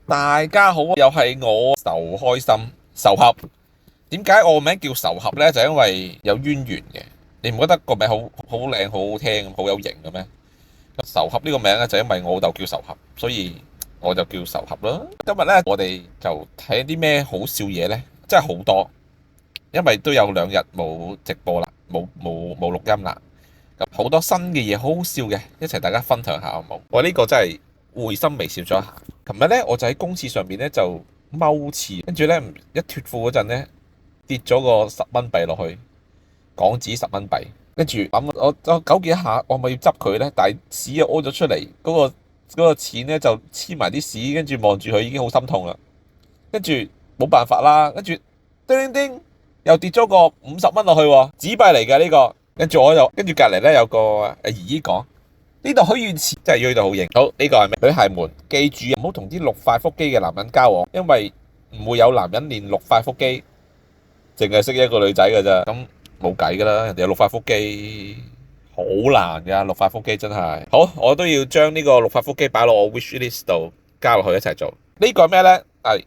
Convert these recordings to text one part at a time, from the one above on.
大家好，又係我仇開心仇合。點解我個名叫仇合呢？就因為有淵源嘅。你唔覺得個名好靚、好好聽、好有型嘅咩？仇合呢個名咧，就因為我老豆叫仇合，所以我就叫仇合啦。今日呢，我哋就睇啲咩好笑嘢呢？真係好多，因為都有2日冇直播啦，冇錄音啦。咁好多新嘅嘢，好好笑嘅，一齊大家分享下好冇？我呢個真係會心微笑咗一下。琴日咧，我就喺公廁上邊咧就踎廁，跟住咧一脫褲嗰陣咧跌咗個10蚊幣落去，港紙10蚊幣。跟住我糾結一下，我咪要執佢咧，但係屎又屙咗出嚟，嗰個錢咧就黐埋啲屎，跟住望住佢已經好心痛啦。跟住冇辦法啦，跟住叮叮叮又跌咗個50蚊落去喎，紙幣嚟嘅呢個。跟住隔離咧有個姨姨講。呢度許願池真係呢度好型。好，呢個係咩？女孩們記住唔好同啲6塊腹肌嘅男人交往，因為唔會有男人練6塊腹肌，淨係識一個女仔㗎咋。咁冇計㗎啦，人哋有6塊腹肌，好難㗎。6塊腹肌真係好，我都要將呢個6塊腹肌擺落我 wish list 度，加落去一齊做。呢個係咩呢？係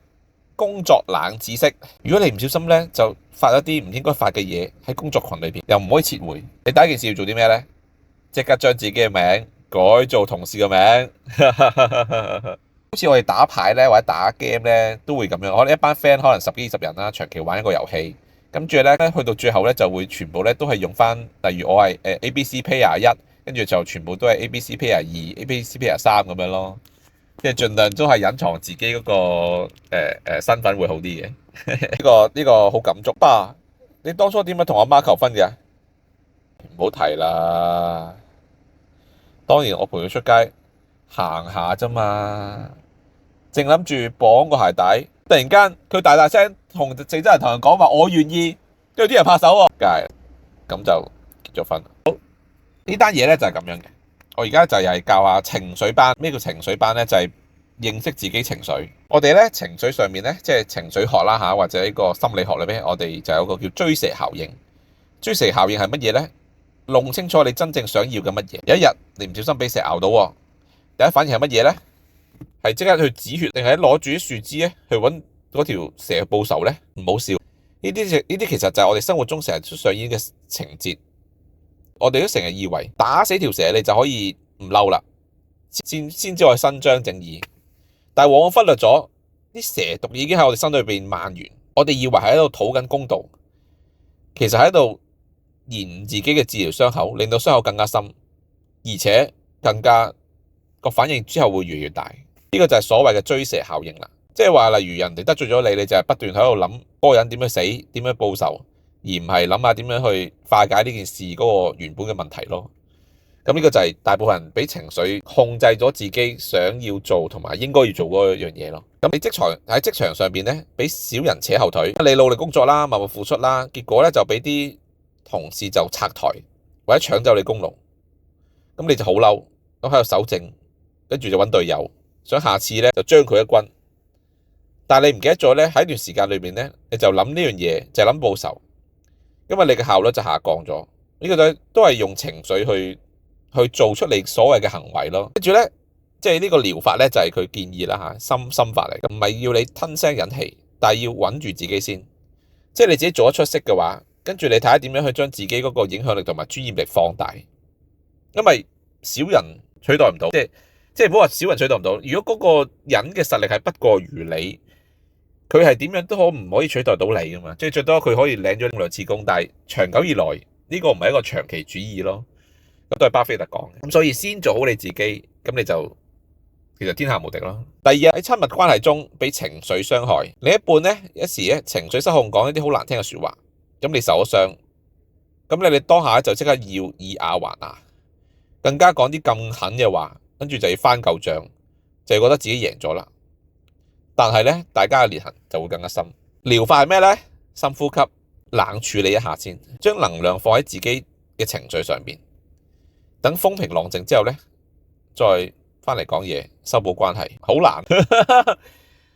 工作冷知識。如果你唔小心呢，就發一啲唔應該發嘅嘢喺工作群裏邊，又唔可以撤回。你第一件事要做啲咩呢？即刻將自己嘅名改做同事嘅名，好似我哋打牌咧或者打 game 咧都會咁樣。我哋一班 friend 可能10幾20人啦，長期玩一個遊戲，跟住咧去到最後咧就會全部咧都係用翻，例如我係ABC Player 1，跟住就全部都係 ABC Player 2、ABC Player 3咁樣咯，即係盡量都係隱藏自己嗰個身份會好啲嘅。呢個好感觸。爸，你當初點樣同阿媽求婚嘅？唔好提啦。當然我陪佢出街行下啫嘛，正諗住綁個鞋帶，突然間佢大大聲同正真人同人講話我願意，跟住啲人拍手喎，梗係咁就結咗婚。好，呢單嘢咧就係咁樣嘅。我而家就係教下情緒班。咩叫情緒班咧？就係認識自己情緒。我哋咧情緒上面咧，即係情緒學啦嚇，或者呢個心理學裏邊，我哋就有個叫追蛇效應。追蛇效應係乜嘢咧？弄清楚你真正想要嘅乜嘢。有一日你唔小心俾蛇咬到喎，第一反應係乜嘢呢？係即刻去止血，定係攞住啲樹枝咧去揾嗰條蛇報仇呢？唔好笑，呢啲其實就係我哋生活中成日出上演嘅情節。我哋都成日以為打死條蛇你就可以唔嬲啦，先至可以伸張正義。但係往往忽略咗啲蛇毒已經喺我哋身裏邊蔓延。我哋以為係喺度討緊公道，其實喺度延自己嘅治療傷口，令到傷口更加深，而且更加個反應之後會越嚟越大。呢個就係所謂嘅追蛇效應啦。即係話，例如人哋得罪咗你，你就係不斷喺度諗嗰個人點樣死，點樣報仇，而唔係諗下點樣去化解呢件事嗰個原本嘅問題咯。咁呢個就係大部分人俾情緒控制咗自己想要做同埋應該要做嗰樣嘢咯。咁你喺職場上邊咧，俾小人扯後腿，你努力工作啦，默默付出啦，結果咧就俾啲同事就拆台或者搶走你功勞，咁你就好嬲，咁喺度守正，跟住就揾隊友，想下次咧就將佢一軍。但係你唔記得咗咧，喺一段時間裏面咧，你就諗呢樣嘢，就係諗報仇，因為你嘅效率就下降咗。呢個都係用情緒去做出你所謂嘅行為咯。跟住咧，即係呢個療法咧，就係佢建議啦嚇，心法嚟，唔係要你吞聲忍氣，但係要穩住自己先。即係你自己做得出色嘅話，跟住你睇下點樣去將自己嗰個影響力同埋專業力放大。因為小人取代唔到，即係唔好話小人取代唔到。如果嗰個人嘅實力係不過如你，佢係點樣都唔可以取代到你噶嘛。即係最多佢可以領咗2次工，但係長久以來呢個唔係一個長期主義咯。咁都係巴菲特講嘅。咁所以先做好你自己，咁你就其實天下無敵咯。第二，喺親密關係中俾情緒傷害，另一半咧一時咧情緒失控，講一啲好難聽嘅説話，咁你受咗傷，咁你當下就即刻要以牙還牙，更加講啲咁狠嘅話，跟住就要翻舊帳，就覺得自己贏咗啦。但係咧，大家嘅裂痕就會更加深。療法係咩咧？深呼吸，冷處理一下先，將能量放喺自己嘅情緒上邊。等風平浪靜之後咧，再翻嚟講嘢，修補關係，好難。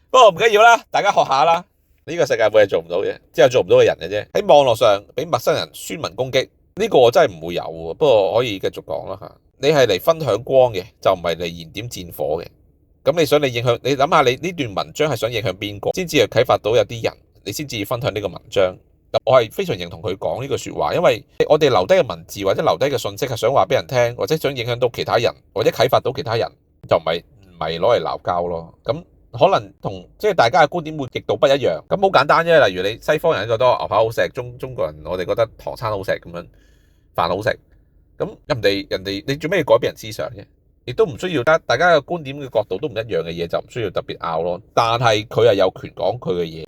不過唔緊要啦，大家學下啦。呢個世界冇嘢做唔到嘅，只有做唔到嘅人嘅啫。喺網絡上俾陌生人宣文攻擊，呢個我真係唔會有喎。不過可以繼續講啦嚇。你係嚟分享光嘅，就唔係嚟燃點戰火嘅。咁你想你影響，你諗下你呢段文章係想影響邊個，先至係啟發到有啲人，你先至分享呢個文章。咁我係非常認同佢講呢句説話，因為我哋留低嘅文字或者留低嘅信息係想話俾人聽，或者想影響到其他人，或者啟發到其他人，就唔係攞嚟鬧交咯。咁可能同即係大家嘅觀點會極度不一樣。咁好簡單啫，例如你西方人覺得牛扒好食，中國人我哋覺得唐餐好食咁樣，飯好食。咁人哋你做咩要改變人思想啫？亦都唔需要，大家嘅觀點嘅角度都唔一樣嘅嘢就唔需要特別拗咯。但係佢係有權講佢嘅嘢。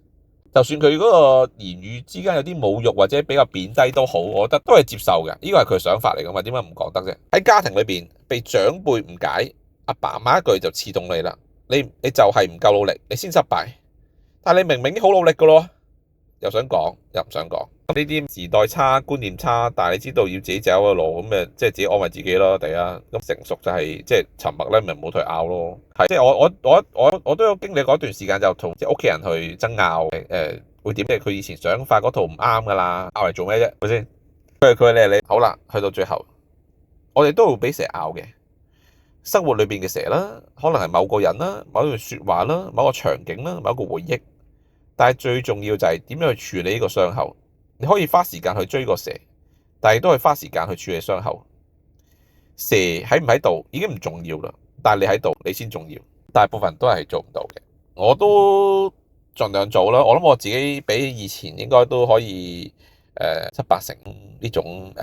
就算佢嗰個言語之間有啲侮辱或者比較貶低都好，我覺得都係接受嘅。呢個係佢想法嚟噶嘛，點解唔講得啫？喺家庭裏邊被長輩誤解，阿爸媽一句就刺痛你啦。你就係唔夠努力，你先失敗。但係你明明已經好努力噶咯，又想講又唔想講。呢啲時代差，觀念差，但係你知道要自己走嘅路，咁咪即係自己安慰自己咯。第一，咁成熟就係即係沉默咧，咪唔好同佢拗咯。係即係我都有經歷過一段時間，就同即係屋企人去爭拗，會點？即係佢以前想法嗰套唔啱噶啦，拗嚟做咩啫？係咪先？佢好啦，去到最後，我哋都會俾蛇拗嘅。生活裏邊嘅蛇啦，可能係某個人啦，某一句説話啦，某個場景啦，某一個回憶。但係最重要就係點樣去處理呢個傷口。你可以花時間去追個蛇，但係都係花時間去處理傷口。蛇喺唔喺度已經唔重要啦，但係你喺度你先重要。大部分都係做唔到嘅，我都盡量做啦。我諗我自己比以前應該都可以7、8成呢種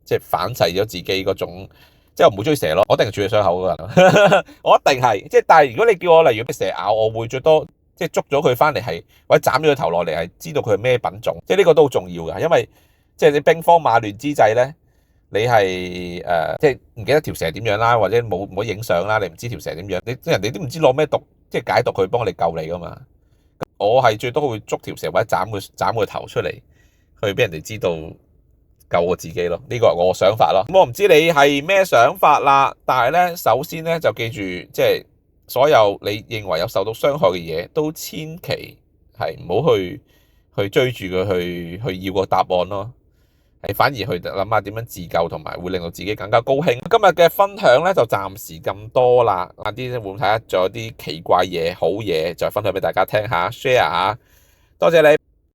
即係反噬咗自己嗰種。即係我唔會追蛇咯，我一定係處理傷口嗰個人。我一定係，即係但係如果你叫我例如俾蛇咬，我會最多即係捉咗佢翻嚟，係或者斬咗佢頭落嚟，係知道佢係咩品種。即係呢個都好重要㗎，因為即係你兵荒馬亂之際咧，你係即係唔記得條蛇點樣啦，或者冇影相啦，你唔知條蛇點樣，人哋都唔知攞咩毒即係解毒佢幫你救你㗎嘛。我係最多會捉條蛇或者斬佢頭出嚟，去俾人哋知道。救我自己咯，呢個係我想法咯。咁我唔知你係咩想法啦，但係咧，首先咧就記住，即係所有你認為有受到傷害嘅嘢，都千祈係唔好去追住佢去要個答案咯，係反而去諗下點樣自救，同埋會令到自己更加高興。今日嘅分享咧就暫時咁多啦，晏啲會睇下仲有啲奇怪嘢、好嘢，再分享俾大家聽下 ，share 下，多謝你。